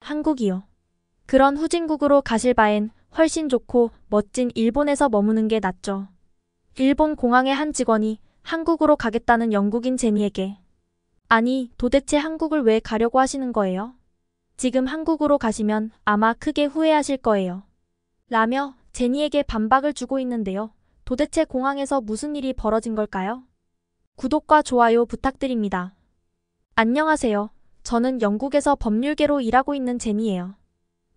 한국이요. 그런 후진국으로 가실 바엔 훨씬 좋고 멋진 일본에서 머무는 게 낫죠. 일본 공항의 한 직원이 한국으로 가겠다는 영국인 제니에게 아니, 도대체 한국을 왜 가려고 하시는 거예요? 지금 한국으로 가시면 아마 크게 후회하실 거예요. 라며 제니에게 반박을 주고 있는데요. 도대체 공항에서 무슨 일이 벌어진 걸까요? 구독과 좋아요 부탁드립니다. 안녕하세요. 저는 영국에서 법률계로 일하고 있는 제니예요.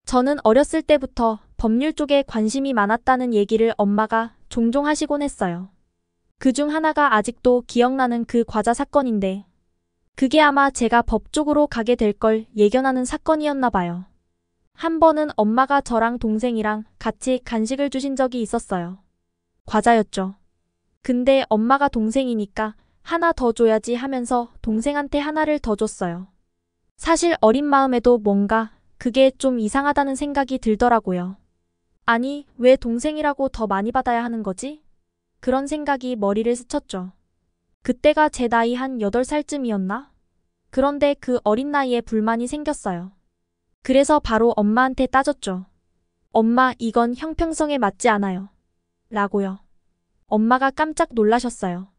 저는 어렸을 때부터 법률 쪽에 관심이 많았다는 얘기를 엄마가 종종 하시곤 했어요. 그중 하나가 아직도 기억나는 그 과자 사건인데 그게 아마 제가 법 쪽으로 가게 될 걸 예견하는 사건이었나 봐요. 한 번은 엄마가 저랑 동생이랑 같이 간식을 주신 적이 있었어요. 과자였죠. 근데 엄마가 동생이니까 하나 더 줘야지 하면서 동생한테 하나를 더 줬어요. 사실 어린 마음에도 뭔가 그게 좀 이상하다는 생각이 들더라고요. 아니, 왜 동생이라고 더 많이 받아야 하는 거지? 그런 생각이 머리를 스쳤죠. 그때가 제 나이 한 8살쯤이었나? 그런데 그 어린 나이에 불만이 생겼어요. 그래서 바로 엄마한테 따졌죠. 엄마, 이건 형평성에 맞지 않아요. 라고요. 엄마가 깜짝 놀라셨어요.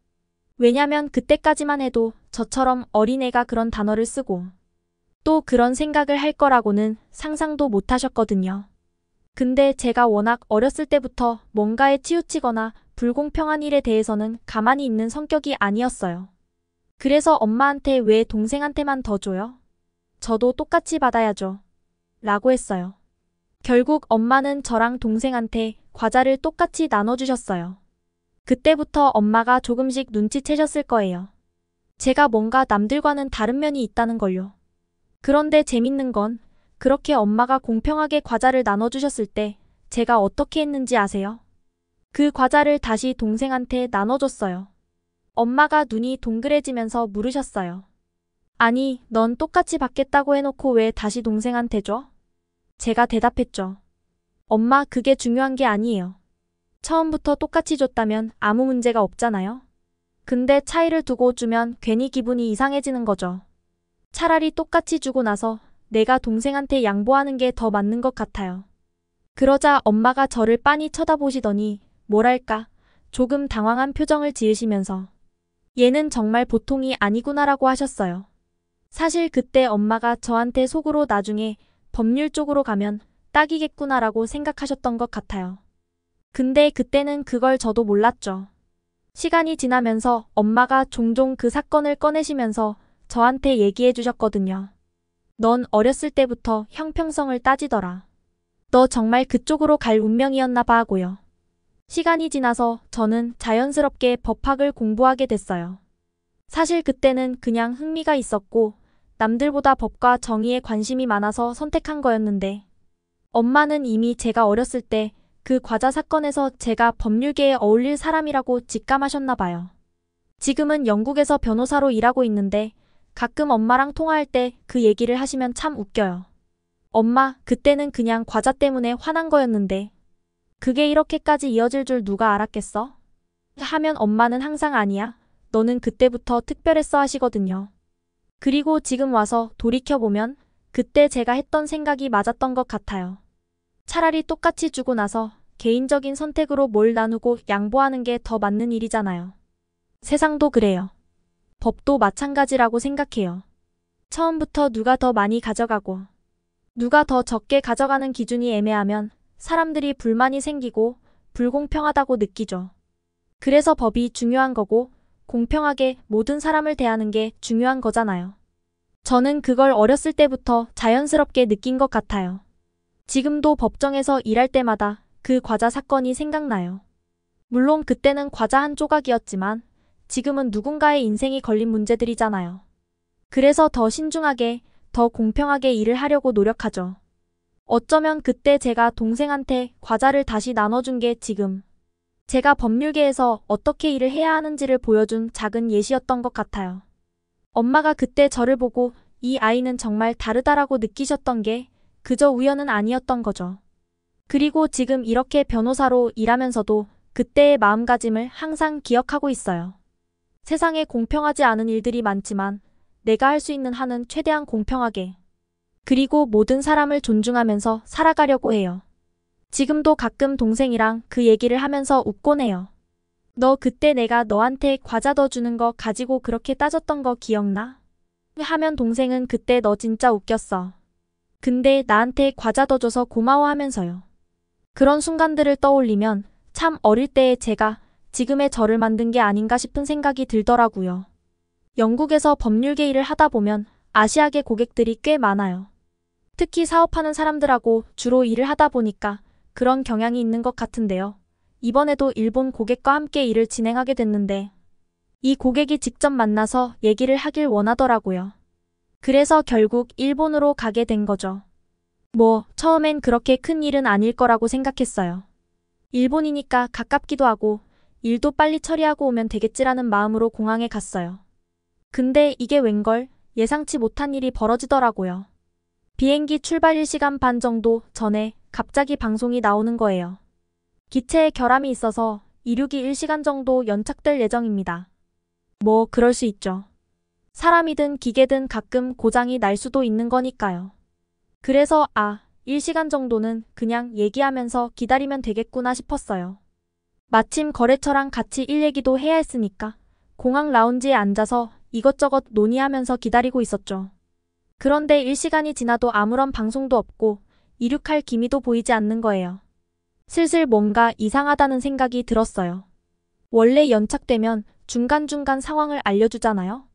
왜냐면 그때까지만 해도 저처럼 어린애가 그런 단어를 쓰고 또 그런 생각을 할 거라고는 상상도 못 하셨거든요. 근데 제가 워낙 어렸을 때부터 뭔가에 치우치거나 불공평한 일에 대해서는 가만히 있는 성격이 아니었어요. 그래서 엄마한테 왜 동생한테만 더 줘요? 저도 똑같이 받아야죠. 라고 했어요. 결국 엄마는 저랑 동생한테 과자를 똑같이 나눠주셨어요. 그때부터 엄마가 조금씩 눈치채셨을 거예요. 제가 뭔가 남들과는 다른 면이 있다는 걸요. 그런데 재밌는 건 그렇게 엄마가 공평하게 과자를 나눠주셨을 때 제가 어떻게 했는지 아세요? 그 과자를 다시 동생한테 나눠줬어요. 엄마가 눈이 동그래지면서 물으셨어요. 아니, 넌 똑같이 받겠다고 해놓고 왜 다시 동생한테 줘? 제가 대답했죠. 엄마, 그게 중요한 게 아니에요. 처음부터 똑같이 줬다면 아무 문제가 없잖아요. 근데 차이를 두고 주면 괜히 기분이 이상해지는 거죠. 차라리 똑같이 주고 나서 내가 동생한테 양보하는 게 더 맞는 것 같아요. 그러자 엄마가 저를 빤히 쳐다보시더니 뭐랄까 조금 당황한 표정을 지으시면서 얘는 정말 보통이 아니구나라고 하셨어요. 사실 그때 엄마가 저한테 속으로 나중에 법률 쪽으로 가면 딱이겠구나라고 생각하셨던 것 같아요. 근데 그때는 그걸 저도 몰랐죠. 시간이 지나면서 엄마가 종종 그 사건을 꺼내시면서 저한테 얘기해 주셨거든요. 넌 어렸을 때부터 형평성을 따지더라. 너 정말 그쪽으로 갈 운명이었나 봐 하고요. 시간이 지나서 저는 자연스럽게 법학을 공부하게 됐어요. 사실 그때는 그냥 흥미가 있었고 남들보다 법과 정의에 관심이 많아서 선택한 거였는데 엄마는 이미 제가 어렸을 때 그 과자 사건에서 제가 법률계에 어울릴 사람이라고 직감하셨나 봐요. 지금은 영국에서 변호사로 일하고 있는데 가끔 엄마랑 통화할 때 그 얘기를 하시면 참 웃겨요. 엄마, 그때는 그냥 과자 때문에 화난 거였는데 그게 이렇게까지 이어질 줄 누가 알았겠어? 하면 엄마는 항상 아니야. 너는 그때부터 특별했어 하시거든요. 그리고 지금 와서 돌이켜보면 그때 제가 했던 생각이 맞았던 것 같아요. 차라리 똑같이 주고 나서 개인적인 선택으로 뭘 나누고 양보하는 게 더 맞는 일이잖아요. 세상도 그래요. 법도 마찬가지라고 생각해요. 처음부터 누가 더 많이 가져가고 누가 더 적게 가져가는 기준이 애매하면 사람들이 불만이 생기고 불공평하다고 느끼죠. 그래서 법이 중요한 거고 공평하게 모든 사람을 대하는 게 중요한 거잖아요. 저는 그걸 어렸을 때부터 자연스럽게 느낀 것 같아요. 지금도 법정에서 일할 때마다 그 과자 사건이 생각나요. 물론 그때는 과자 한 조각이었지만 지금은 누군가의 인생이 걸린 문제들이잖아요. 그래서 더 신중하게, 더 공평하게 일을 하려고 노력하죠. 어쩌면 그때 제가 동생한테 과자를 다시 나눠준 게 지금 제가 법률계에서 어떻게 일을 해야 하는지를 보여준 작은 예시였던 것 같아요. 엄마가 그때 저를 보고 이 아이는 정말 다르다라고 느끼셨던 게 그저 우연은 아니었던 거죠. 그리고 지금 이렇게 변호사로 일하면서도 그때의 마음가짐을 항상 기억하고 있어요. 세상에 공평하지 않은 일들이 많지만 내가 할 수 있는 한은 최대한 공평하게. 그리고 모든 사람을 존중하면서 살아가려고 해요. 지금도 가끔 동생이랑 그 얘기를 하면서 웃곤 해요. 너 그때 내가 너한테 과자 더 주는 거 가지고 그렇게 따졌던 거 기억나? 하면 동생은 그때 너 진짜 웃겼어. 근데 나한테 과자 더 줘서 고마워하면서요. 그런 순간들을 떠올리면 참 어릴 때의 제가 지금의 저를 만든 게 아닌가 싶은 생각이 들더라고요. 영국에서 법률계 일을 하다 보면 아시아계 고객들이 꽤 많아요. 특히 사업하는 사람들하고 주로 일을 하다 보니까 그런 경향이 있는 것 같은데요. 이번에도 일본 고객과 함께 일을 진행하게 됐는데 이 고객이 직접 만나서 얘기를 하길 원하더라고요. 그래서 결국 일본으로 가게 된 거죠. 처음엔 그렇게 큰 일은 아닐 거라고 생각했어요. 일본이니까 가깝기도 하고 일도 빨리 처리하고 오면 되겠지라는 마음으로 공항에 갔어요. 근데 이게 웬걸 예상치 못한 일이 벌어지더라고요. 비행기 출발 1시간 반 정도 전에 갑자기 방송이 나오는 거예요. 기체에 결함이 있어서 이륙이 1시간 정도 연착될 예정입니다. 그럴 수 있죠. 사람이든 기계든 가끔 고장이 날 수도 있는 거니까요. 그래서 1시간 정도는 그냥 얘기하면서 기다리면 되겠구나 싶었어요. 마침 거래처랑 같이 일 얘기도 해야 했으니까 공항 라운지에 앉아서 이것저것 논의하면서 기다리고 있었죠. 그런데 1시간이 지나도 아무런 방송도 없고 이륙할 기미도 보이지 않는 거예요. 슬슬 뭔가 이상하다는 생각이 들었어요. 원래 연착되면 중간중간 상황을 알려주잖아요.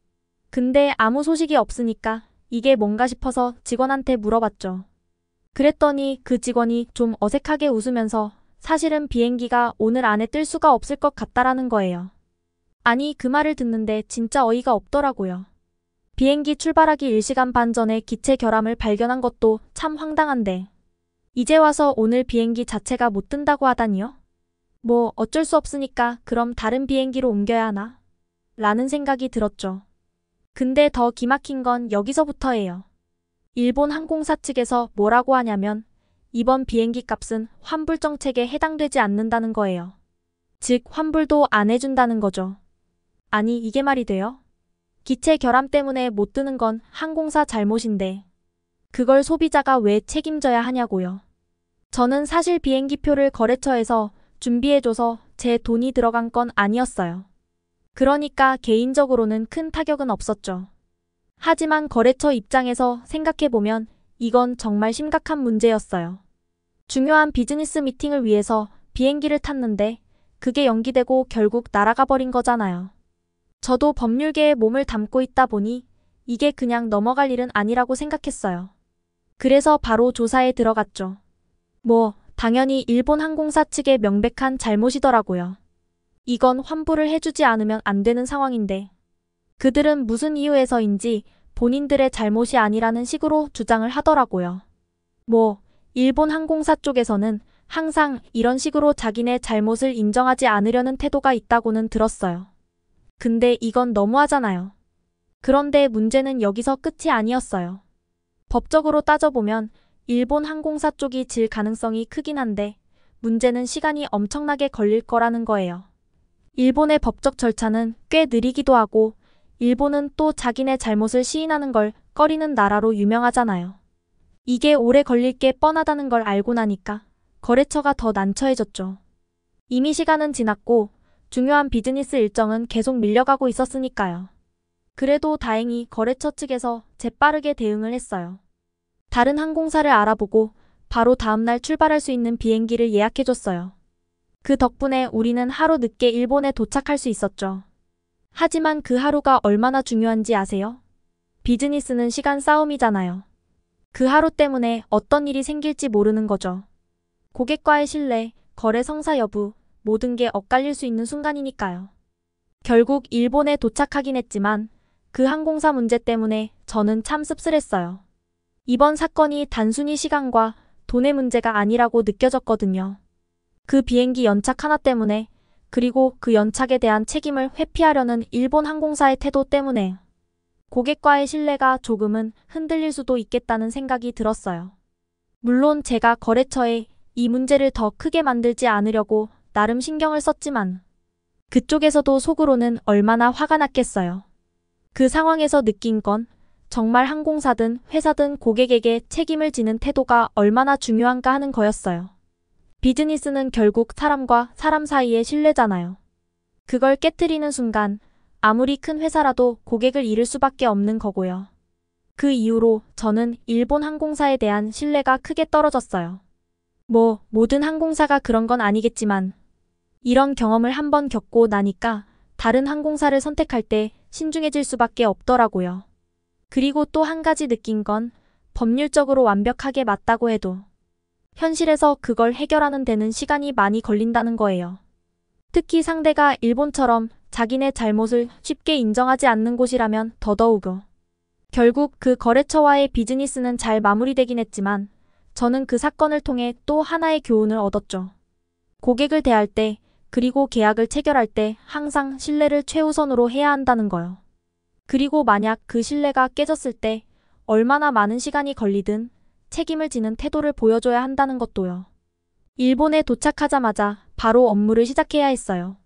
근데 아무 소식이 없으니까 이게 뭔가 싶어서 직원한테 물어봤죠. 그랬더니 그 직원이 좀 어색하게 웃으면서 사실은 비행기가 오늘 안에 뜰 수가 없을 것 같다라는 거예요. 아니, 그 말을 듣는데 진짜 어이가 없더라고요. 비행기 출발하기 1시간 반 전에 기체 결함을 발견한 것도 참 황당한데 이제 와서 오늘 비행기 자체가 못 뜬다고 하다니요? 어쩔 수 없으니까 그럼 다른 비행기로 옮겨야 하나? 라는 생각이 들었죠. 근데 더 기막힌 건 여기서부터예요. 일본 항공사 측에서 뭐라고 하냐면 이번 비행기 값은 환불 정책에 해당되지 않는다는 거예요. 즉 환불도 안 해준다는 거죠. 아니, 이게 말이 돼요? 기체 결함 때문에 못 뜨는 건 항공사 잘못인데 그걸 소비자가 왜 책임져야 하냐고요. 저는 사실 비행기표를 거래처에서 준비해줘서 제 돈이 들어간 건 아니었어요. 그러니까 개인적으로는 큰 타격은 없었죠. 하지만 거래처 입장에서 생각해보면 이건 정말 심각한 문제였어요. 중요한 비즈니스 미팅을 위해서 비행기를 탔는데 그게 연기되고 결국 날아가 버린 거잖아요. 저도 법률계에 몸을 담고 있다 보니 이게 그냥 넘어갈 일은 아니라고 생각했어요. 그래서 바로 조사에 들어갔죠. 당연히 일본 항공사 측의 명백한 잘못이더라고요. 이건 환불을 해주지 않으면 안 되는 상황인데 그들은 무슨 이유에서인지 본인들의 잘못이 아니라는 식으로 주장을 하더라고요. 일본 항공사 쪽에서는 항상 이런 식으로 자기네 잘못을 인정하지 않으려는 태도가 있다고는 들었어요. 근데 이건 너무하잖아요. 그런데 문제는 여기서 끝이 아니었어요. 법적으로 따져보면 일본 항공사 쪽이 질 가능성이 크긴 한데 문제는 시간이 엄청나게 걸릴 거라는 거예요. 일본의 법적 절차는 꽤 느리기도 하고 일본은 또 자기네 잘못을 시인하는 걸 꺼리는 나라로 유명하잖아요. 이게 오래 걸릴 게 뻔하다는 걸 알고 나니까 거래처가 더 난처해졌죠. 이미 시간은 지났고 중요한 비즈니스 일정은 계속 밀려가고 있었으니까요. 그래도 다행히 거래처 측에서 재빠르게 대응을 했어요. 다른 항공사를 알아보고 바로 다음날 출발할 수 있는 비행기를 예약해줬어요. 그 덕분에 우리는 하루 늦게 일본에 도착할 수 있었죠. 하지만 그 하루가 얼마나 중요한지 아세요? 비즈니스는 시간 싸움이잖아요. 그 하루 때문에 어떤 일이 생길지 모르는 거죠. 고객과의 신뢰, 거래 성사 여부, 모든 게 엇갈릴 수 있는 순간이니까요. 결국 일본에 도착하긴 했지만 그 항공사 문제 때문에 저는 참 씁쓸했어요. 이번 사건이 단순히 시간과 돈의 문제가 아니라고 느껴졌거든요. 그 비행기 연착 하나 때문에 그리고 그 연착에 대한 책임을 회피하려는 일본 항공사의 태도 때문에 고객과의 신뢰가 조금은 흔들릴 수도 있겠다는 생각이 들었어요. 물론 제가 거래처에 이 문제를 더 크게 만들지 않으려고 나름 신경을 썼지만 그쪽에서도 속으로는 얼마나 화가 났겠어요. 그 상황에서 느낀 건 정말 항공사든 회사든 고객에게 책임을 지는 태도가 얼마나 중요한가 하는 거였어요. 비즈니스는 결국 사람과 사람 사이의 신뢰잖아요. 그걸 깨트리는 순간 아무리 큰 회사라도 고객을 잃을 수밖에 없는 거고요. 그 이후로 저는 일본 항공사에 대한 신뢰가 크게 떨어졌어요. 모든 항공사가 그런 건 아니겠지만 이런 경험을 한번 겪고 나니까 다른 항공사를 선택할 때 신중해질 수밖에 없더라고요. 그리고 또 한 가지 느낀 건 법률적으로 완벽하게 맞다고 해도 현실에서 그걸 해결하는 데는 시간이 많이 걸린다는 거예요. 특히 상대가 일본처럼 자기네 잘못을 쉽게 인정하지 않는 곳이라면 더더욱요. 결국 그 거래처와의 비즈니스는 잘 마무리되긴 했지만 저는 그 사건을 통해 또 하나의 교훈을 얻었죠. 고객을 대할 때 그리고 계약을 체결할 때 항상 신뢰를 최우선으로 해야 한다는 거요. 그리고 만약 그 신뢰가 깨졌을 때 얼마나 많은 시간이 걸리든 책임을 지는 태도를 보여줘야 한다는 것도요. 일본에 도착하자마자 바로 업무를 시작해야 했어요.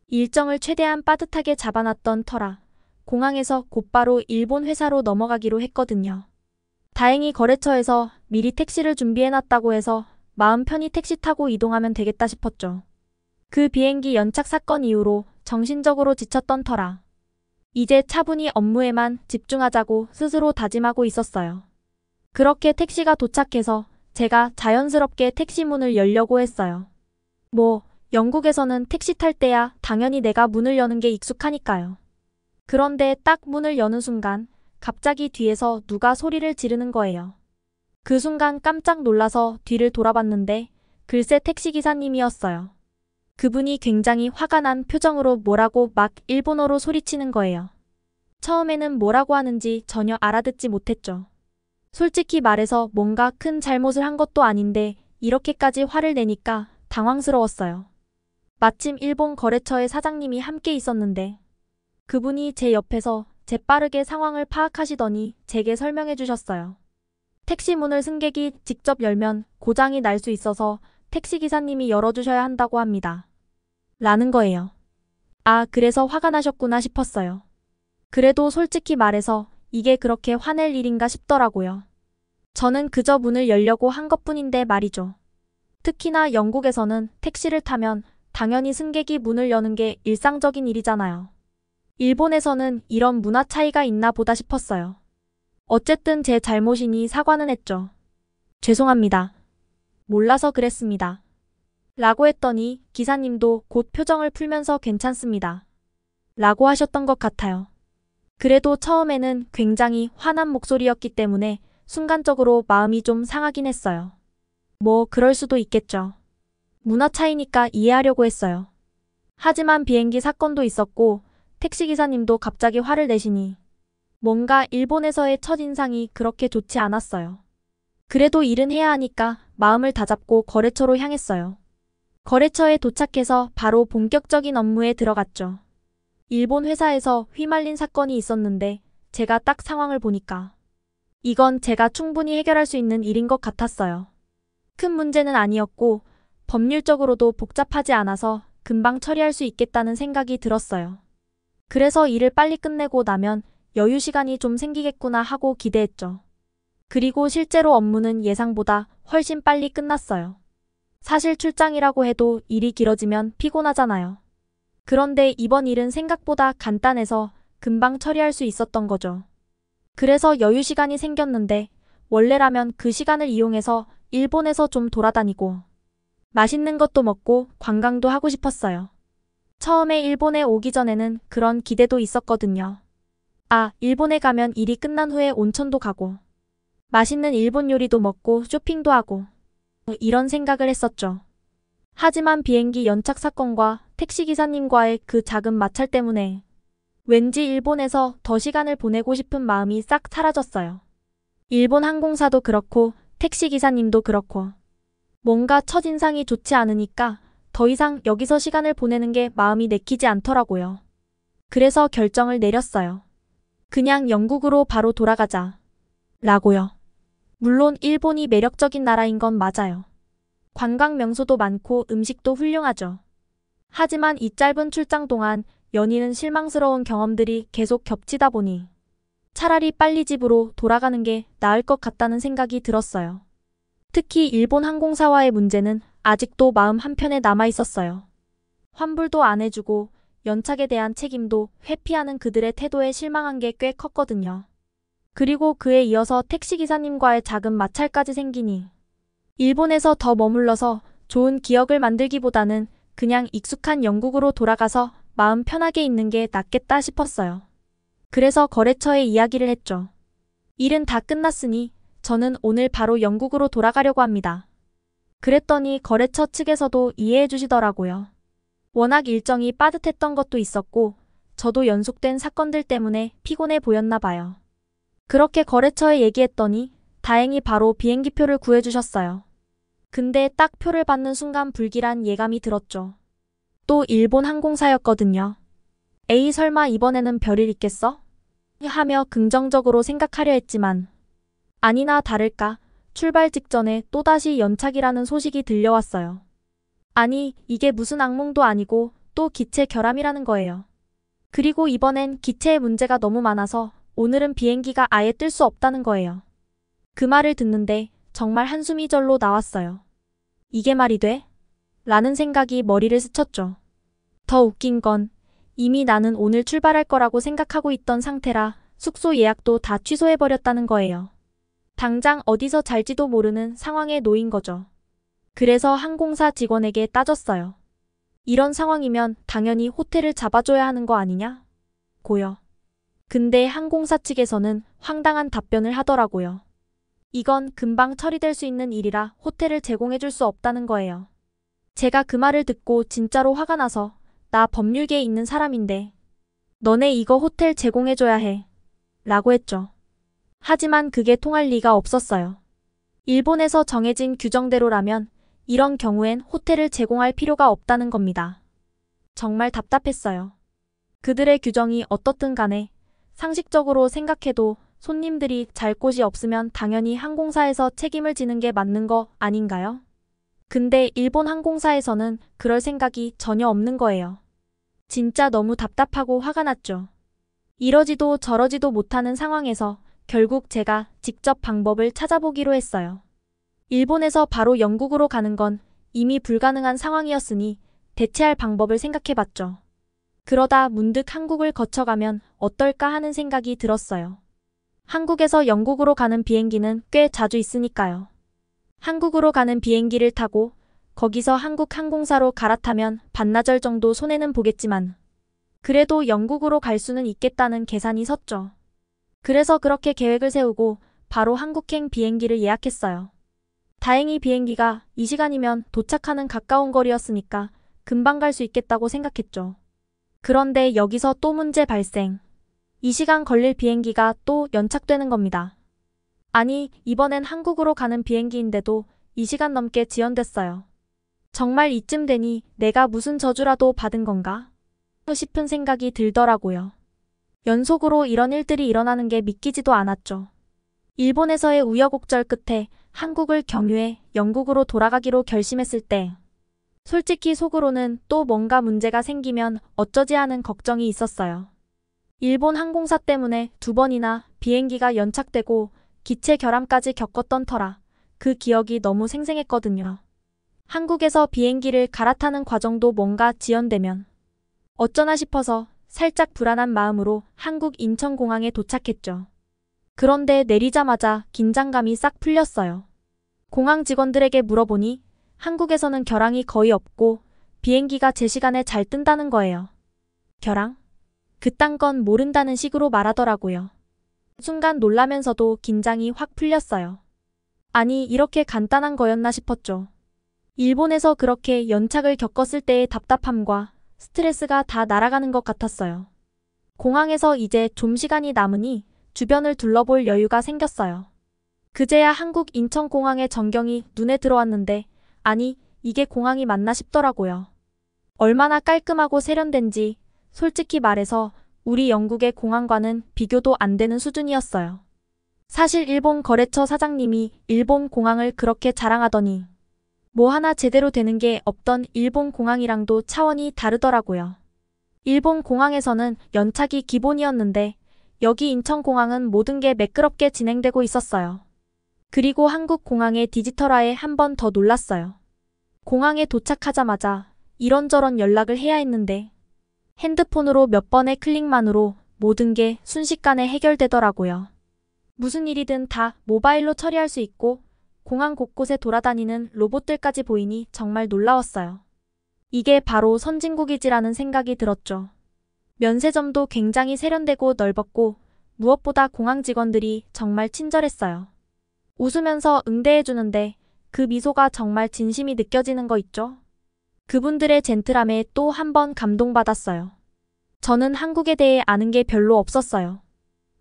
일정을 최대한 빠듯하게 잡아놨던 터라 공항에서 곧바로 일본 회사로 넘어가기로 했거든요. 다행히 거래처에서 미리 택시를 준비해놨다고 해서 마음 편히 택시 타고 이동하면 되겠다 싶었죠. 그 비행기 연착 사건 이후로 정신적으로 지쳤던 터라 이제 차분히 업무에만 집중하자고 스스로 다짐하고 있었어요. 그렇게 택시가 도착해서 제가 자연스럽게 택시 문을 열려고 했어요. 영국에서는 택시 탈 때야 당연히 내가 문을 여는 게 익숙하니까요. 그런데 딱 문을 여는 순간 갑자기 뒤에서 누가 소리를 지르는 거예요. 그 순간 깜짝 놀라서 뒤를 돌아봤는데 글쎄 택시기사님이었어요. 그분이 굉장히 화가 난 표정으로 뭐라고 막 일본어로 소리치는 거예요. 처음에는 뭐라고 하는지 전혀 알아듣지 못했죠. 솔직히 말해서 뭔가 큰 잘못을 한 것도 아닌데 이렇게까지 화를 내니까 당황스러웠어요. 마침 일본 거래처의 사장님이 함께 있었는데 그분이 제 옆에서 재빠르게 상황을 파악하시더니 제게 설명해 주셨어요. 택시 문을 승객이 직접 열면 고장이 날 수 있어서 택시기사님이 열어주셔야 한다고 합니다. 라는 거예요. 아, 그래서 화가 나셨구나 싶었어요. 그래도 솔직히 말해서 이게 그렇게 화낼 일인가 싶더라고요. 저는 그저 문을 열려고 한 것뿐인데 말이죠. 특히나 영국에서는 택시를 타면 당연히 승객이 문을 여는 게 일상적인 일이잖아요. 일본에서는 이런 문화 차이가 있나 보다 싶었어요. 어쨌든 제 잘못이니 사과는 했죠. 죄송합니다. 몰라서 그랬습니다. 라고 했더니 기사님도 곧 표정을 풀면서 괜찮습니다. 라고 하셨던 것 같아요. 그래도 처음에는 굉장히 화난 목소리였기 때문에 순간적으로 마음이 좀 상하긴 했어요. 그럴 수도 있겠죠. 문화 차이니까 이해하려고 했어요. 하지만 비행기 사건도 있었고 택시기사님도 갑자기 화를 내시니 뭔가 일본에서의 첫인상이 그렇게 좋지 않았어요. 그래도 일은 해야 하니까 마음을 다잡고 거래처로 향했어요. 거래처에 도착해서 바로 본격적인 업무에 들어갔죠. 일본 회사에서 휘말린 사건이 있었는데 제가 딱 상황을 보니까 이건 제가 충분히 해결할 수 있는 일인 것 같았어요. 큰 문제는 아니었고 법률적으로도 복잡하지 않아서 금방 처리할 수 있겠다는 생각이 들었어요. 그래서 일을 빨리 끝내고 나면 여유 시간이 좀 생기겠구나 하고 기대했죠. 그리고 실제로 업무는 예상보다 훨씬 빨리 끝났어요. 사실 출장이라고 해도 일이 길어지면 피곤하잖아요. 그런데 이번 일은 생각보다 간단해서 금방 처리할 수 있었던 거죠. 그래서 여유 시간이 생겼는데 원래라면 그 시간을 이용해서 일본에서 좀 돌아다니고 맛있는 것도 먹고 관광도 하고 싶었어요. 처음에 일본에 오기 전에는 그런 기대도 있었거든요. 아, 일본에 가면 일이 끝난 후에 온천도 가고 맛있는 일본 요리도 먹고 쇼핑도 하고 이런 생각을 했었죠. 하지만 비행기 연착 사건과 택시기사님과의 그 작은 마찰 때문에 왠지 일본에서 더 시간을 보내고 싶은 마음이 싹 사라졌어요. 일본 항공사도 그렇고 택시기사님도 그렇고 뭔가 첫인상이 좋지 않으니까 더 이상 여기서 시간을 보내는 게 마음이 내키지 않더라고요. 그래서 결정을 내렸어요. 그냥 영국으로 바로 돌아가자. 라고요. 물론 일본이 매력적인 나라인 건 맞아요. 관광 명소도 많고 음식도 훌륭하죠. 하지만 이 짧은 출장 동안 연이은 실망스러운 경험들이 계속 겹치다 보니 차라리 빨리 집으로 돌아가는 게 나을 것 같다는 생각이 들었어요. 특히 일본 항공사와의 문제는 아직도 마음 한편에 남아 있었어요. 환불도 안 해주고 연착에 대한 책임도 회피하는 그들의 태도에 실망한 게 꽤 컸거든요. 그리고 그에 이어서 택시기사님과의 작은 마찰까지 생기니 일본에서 더 머물러서 좋은 기억을 만들기보다는 그냥 익숙한 영국으로 돌아가서 마음 편하게 있는 게 낫겠다 싶었어요. 그래서 거래처에 이야기를 했죠. 일은 다 끝났으니 저는 오늘 바로 영국으로 돌아가려고 합니다. 그랬더니 거래처 측에서도 이해해 주시더라고요. 워낙 일정이 빠듯했던 것도 있었고 저도 연속된 사건들 때문에 피곤해 보였나 봐요. 그렇게 거래처에 얘기했더니 다행히 바로 비행기표를 구해주셨어요. 근데 딱 표를 받는 순간 불길한 예감이 들었죠. 또 일본 항공사였거든요. 에이 설마 이번에는 별일 있겠어? 하며 긍정적으로 생각하려 했지만 아니나 다를까 출발 직전에 또다시 연착이라는 소식이 들려왔어요. 아니 이게 무슨 악몽도 아니고 또 기체 결함이라는 거예요. 그리고 이번엔 기체에 문제가 너무 많아서 오늘은 비행기가 아예 뜰 수 없다는 거예요. 그 말을 듣는데 정말 한숨이 절로 나왔어요. 이게 말이 돼? 라는 생각이 머리를 스쳤죠. 더 웃긴 건 이미 나는 오늘 출발할 거라고 생각하고 있던 상태라 숙소 예약도 다 취소해버렸다는 거예요. 당장 어디서 잘지도 모르는 상황에 놓인 거죠. 그래서 항공사 직원에게 따졌어요. 이런 상황이면 당연히 호텔을 잡아줘야 하는 거 아니냐? 고요. 근데 항공사 측에서는 황당한 답변을 하더라고요. 이건 금방 처리될 수 있는 일이라 호텔을 제공해줄 수 없다는 거예요. 제가 그 말을 듣고 진짜로 화가 나서 나 법률계에 있는 사람인데 너네 이거 호텔 제공해줘야 해. 라고 했죠. 하지만 그게 통할 리가 없었어요. 일본에서 정해진 규정대로라면 이런 경우엔 호텔을 제공할 필요가 없다는 겁니다. 정말 답답했어요. 그들의 규정이 어떻든 간에 상식적으로 생각해도 손님들이 잘 곳이 없으면 당연히 항공사에서 책임을 지는 게 맞는 거 아닌가요? 근데 일본 항공사에서는 그럴 생각이 전혀 없는 거예요. 진짜 너무 답답하고 화가 났죠. 이러지도 저러지도 못하는 상황에서 결국 제가 직접 방법을 찾아보기로 했어요. 일본에서 바로 영국으로 가는 건 이미 불가능한 상황이었으니 대체할 방법을 생각해봤죠. 그러다 문득 한국을 거쳐가면 어떨까 하는 생각이 들었어요. 한국에서 영국으로 가는 비행기는 꽤 자주 있으니까요. 한국으로 가는 비행기를 타고 거기서 한국 항공사로 갈아타면 반나절 정도 손해는 보겠지만 그래도 영국으로 갈 수는 있겠다는 계산이 섰죠. 그래서 그렇게 계획을 세우고 바로 한국행 비행기를 예약했어요. 다행히 비행기가 이 시간이면 도착하는 가까운 거리였으니까 금방 갈 수 있겠다고 생각했죠. 그런데 여기서 또 문제 발생. 이 시간 걸릴 비행기가 또 연착되는 겁니다. 아니, 이번엔 한국으로 가는 비행기인데도 이 시간 넘게 지연됐어요. 정말 이쯤 되니 내가 무슨 저주라도 받은 건가? 싶은 생각이 들더라고요. 연속으로 이런 일들이 일어나는 게 믿기지도 않았죠. 일본에서의 우여곡절 끝에 한국을 경유해 영국으로 돌아가기로 결심했을 때 솔직히 속으로는 또 뭔가 문제가 생기면 어쩌지 하는 걱정이 있었어요. 일본 항공사 때문에 2번이나 비행기가 연착되고 기체 결함까지 겪었던 터라 그 기억이 너무 생생했거든요. 한국에서 비행기를 갈아타는 과정도 뭔가 지연되면 어쩌나 싶어서 살짝 불안한 마음으로 한국 인천공항에 도착했죠. 그런데 내리자마자 긴장감이 싹 풀렸어요. 공항 직원들에게 물어보니 한국에서는 결항이 거의 없고 비행기가 제 시간에 잘 뜬다는 거예요. 결항? 그딴 건 모른다는 식으로 말하더라고요. 순간 놀라면서도 긴장이 확 풀렸어요. 아니, 이렇게 간단한 거였나 싶었죠. 일본에서 그렇게 연착을 겪었을 때의 답답함과 스트레스가 다 날아가는 것 같았어요. 공항에서 이제 좀 시간이 남으니 주변을 둘러볼 여유가 생겼어요. 그제야 한국 인천공항의 전경이 눈에 들어왔는데 아니, 이게 공항이 맞나 싶더라고요. 얼마나 깔끔하고 세련된지 솔직히 말해서 우리 영국의 공항과는 비교도 안 되는 수준이었어요. 사실 일본 거래처 사장님이 일본 공항을 그렇게 자랑하더니 뭐 하나 제대로 되는 게 없던 일본 공항이랑도 차원이 다르더라고요. 일본 공항에서는 연착이 기본이었는데 여기 인천공항은 모든 게 매끄럽게 진행되고 있었어요. 그리고 한국 공항의 디지털화에 한 번 더 놀랐어요. 공항에 도착하자마자 이런저런 연락을 해야 했는데 핸드폰으로 몇 번의 클릭만으로 모든 게 순식간에 해결되더라고요. 무슨 일이든 다 모바일로 처리할 수 있고 공항 곳곳에 돌아다니는 로봇들까지 보이니 정말 놀라웠어요. 이게 바로 선진국이지라는 생각이 들었죠. 면세점도 굉장히 세련되고 넓었고 무엇보다 공항 직원들이 정말 친절했어요. 웃으면서 응대해주는데 그 미소가 정말 진심이 느껴지는 거 있죠? 그분들의 젠틀함에 또 한 번 감동받았어요. 저는 한국에 대해 아는 게 별로 없었어요.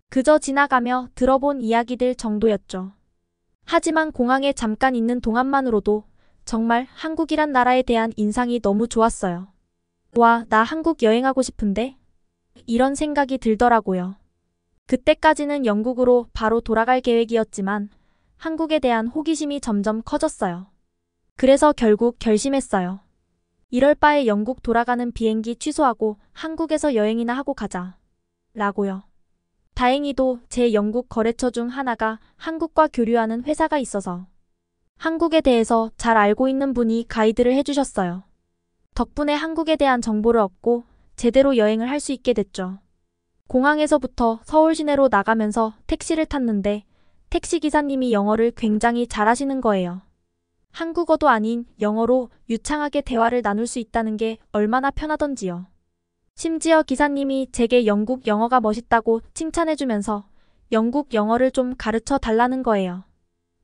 그저 지나가며 들어본 이야기들 정도였죠. 하지만 공항에 잠깐 있는 동안만으로도 정말 한국이란 나라에 대한 인상이 너무 좋았어요. 와, 나 한국 여행하고 싶은데? 이런 생각이 들더라고요. 그때까지는 영국으로 바로 돌아갈 계획이었지만 한국에 대한 호기심이 점점 커졌어요. 그래서 결국 결심했어요. 이럴 바에 영국 돌아가는 비행기 취소하고 한국에서 여행이나 하고 가자. 라고요. 다행히도 제 영국 거래처 중 하나가 한국과 교류하는 회사가 있어서 한국에 대해서 잘 알고 있는 분이 가이드를 해주셨어요. 덕분에 한국에 대한 정보를 얻고 제대로 여행을 할 수 있게 됐죠. 공항에서부터 서울 시내로 나가면서 택시를 탔는데 택시 기사님이 영어를 굉장히 잘하시는 거예요. 한국어도 아닌 영어로 유창하게 대화를 나눌 수 있다는 게 얼마나 편하던지요. 심지어 기사님이 제게 영국 영어가 멋있다고 칭찬해주면서 영국 영어를 좀 가르쳐 달라는 거예요.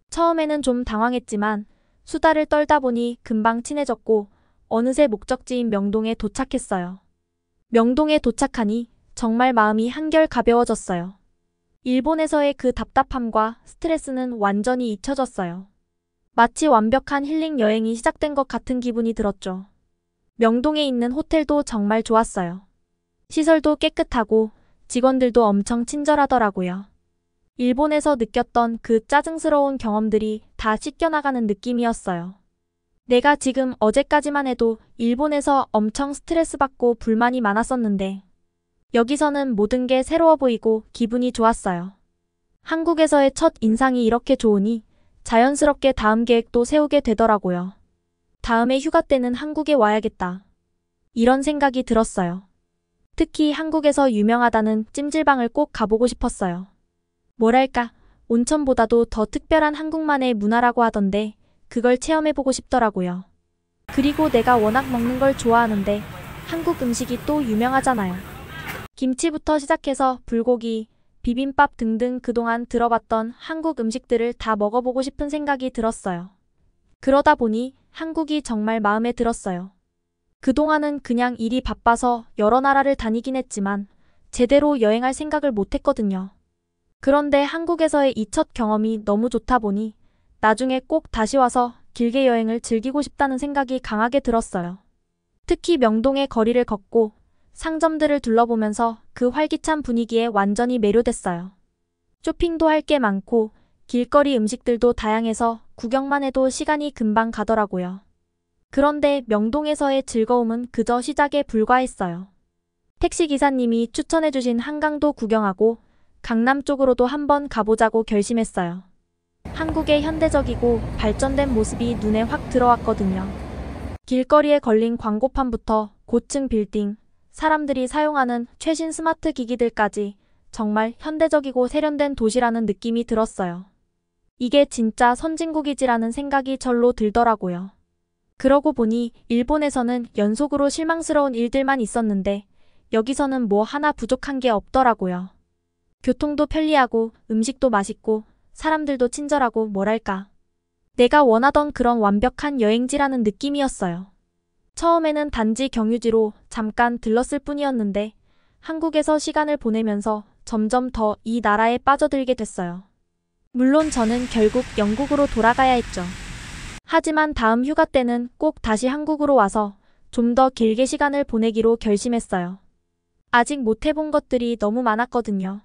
처음에는 좀 당황했지만 수다를 떨다 보니 금방 친해졌고 어느새 목적지인 명동에 도착했어요. 명동에 도착하니 정말 마음이 한결 가벼워졌어요. 일본에서의 그 답답함과 스트레스는 완전히 잊혀졌어요. 마치 완벽한 힐링 여행이 시작된 것 같은 기분이 들었죠. 명동에 있는 호텔도 정말 좋았어요. 시설도 깨끗하고 직원들도 엄청 친절하더라고요. 일본에서 느꼈던 그 짜증스러운 경험들이 다 씻겨나가는 느낌이었어요. 내가 지금 어제까지만 해도 일본에서 엄청 스트레스 받고 불만이 많았었는데 여기서는 모든 게 새로워 보이고 기분이 좋았어요. 한국에서의 첫 인상이 이렇게 좋으니 자연스럽게 다음 계획도 세우게 되더라고요. 다음에 휴가 때는 한국에 와야겠다. 이런 생각이 들었어요. 특히 한국에서 유명하다는 찜질방을 꼭 가보고 싶었어요. 뭐랄까, 온천보다도 더 특별한 한국만의 문화라고 하던데 그걸 체험해보고 싶더라고요. 그리고 내가 워낙 먹는 걸 좋아하는데 한국 음식이 또 유명하잖아요. 김치부터 시작해서 불고기, 비빔밥 등등 그동안 들어봤던 한국 음식들을 다 먹어보고 싶은 생각이 들었어요. 그러다 보니 한국이 정말 마음에 들었어요. 그동안은 그냥 일이 바빠서 여러 나라를 다니긴 했지만 제대로 여행할 생각을 못했거든요. 그런데 한국에서의 이 첫 경험이 너무 좋다 보니 나중에 꼭 다시 와서 길게 여행을 즐기고 싶다는 생각이 강하게 들었어요. 특히 명동의 거리를 걷고 상점들을 둘러보면서 그 활기찬 분위기에 완전히 매료됐어요. 쇼핑도 할 게 많고 길거리 음식들도 다양해서 구경만 해도 시간이 금방 가더라고요. 그런데 명동에서의 즐거움은 그저 시작에 불과했어요. 택시기사님이 추천해주신 한강도 구경하고 강남 쪽으로도 한번 가보자고 결심했어요. 한국의 현대적이고 발전된 모습이 눈에 확 들어왔거든요. 길거리에 걸린 광고판부터 고층 빌딩, 사람들이 사용하는 최신 스마트 기기들까지 정말 현대적이고 세련된 도시라는 느낌이 들었어요. 이게 진짜 선진국이지라는 생각이 절로 들더라고요. 그러고 보니 일본에서는 연속으로 실망스러운 일들만 있었는데 여기서는 뭐 하나 부족한 게 없더라고요. 교통도 편리하고 음식도 맛있고 사람들도 친절하고 뭐랄까. 내가 원하던 그런 완벽한 여행지라는 느낌이었어요. 처음에는 단지 경유지로 잠깐 들렀을 뿐이었는데 한국에서 시간을 보내면서 점점 더 이 나라에 빠져들게 됐어요. 물론 저는 결국 영국으로 돌아가야 했죠. 하지만 다음 휴가 때는 꼭 다시 한국으로 와서 좀 더 길게 시간을 보내기로 결심했어요. 아직 못 해본 것들이 너무 많았거든요.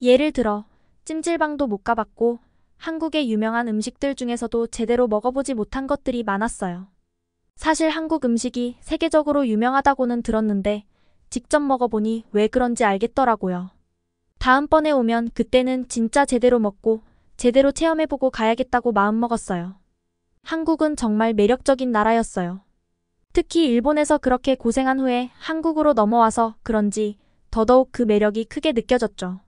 예를 들어 찜질방도 못 가봤고 한국의 유명한 음식들 중에서도 제대로 먹어보지 못한 것들이 많았어요. 사실 한국 음식이 세계적으로 유명하다고는 들었는데 직접 먹어보니 왜 그런지 알겠더라고요. 다음번에 오면 그때는 진짜 제대로 먹고 제대로 체험해보고 가야겠다고 마음먹었어요. 한국은 정말 매력적인 나라였어요. 특히 일본에서 그렇게 고생한 후에 한국으로 넘어와서 그런지 더더욱 그 매력이 크게 느껴졌죠.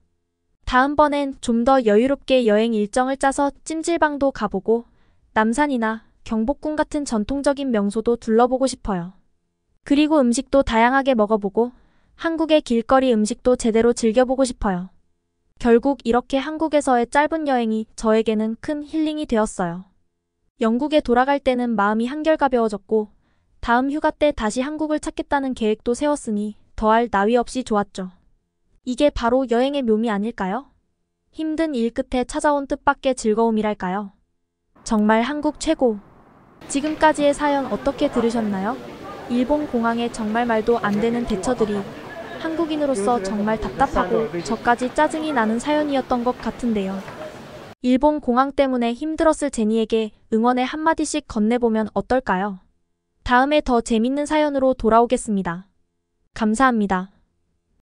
다음번엔 좀 더 여유롭게 여행 일정을 짜서 찜질방도 가보고 남산이나 경복궁 같은 전통적인 명소도 둘러보고 싶어요. 그리고 음식도 다양하게 먹어보고 한국의 길거리 음식도 제대로 즐겨보고 싶어요. 결국 이렇게 한국에서의 짧은 여행이 저에게는 큰 힐링이 되었어요. 영국에 돌아갈 때는 마음이 한결가벼워졌고 다음 휴가 때 다시 한국을 찾겠다는 계획도 세웠으니 더할 나위 없이 좋았죠. 이게 바로 여행의 묘미 아닐까요? 힘든 일 끝에 찾아온 뜻밖의 즐거움이랄까요? 정말 한국 최고! 지금까지의 사연 어떻게 들으셨나요? 일본 공항에 정말 말도 안 되는 대처들이 한국인으로서 정말 답답하고 저까지 짜증이 나는 사연이었던 것 같은데요. 일본 공항 때문에 힘들었을 제니에게 응원의 한마디씩 건네보면 어떨까요? 다음에 더 재밌는 사연으로 돌아오겠습니다. 감사합니다.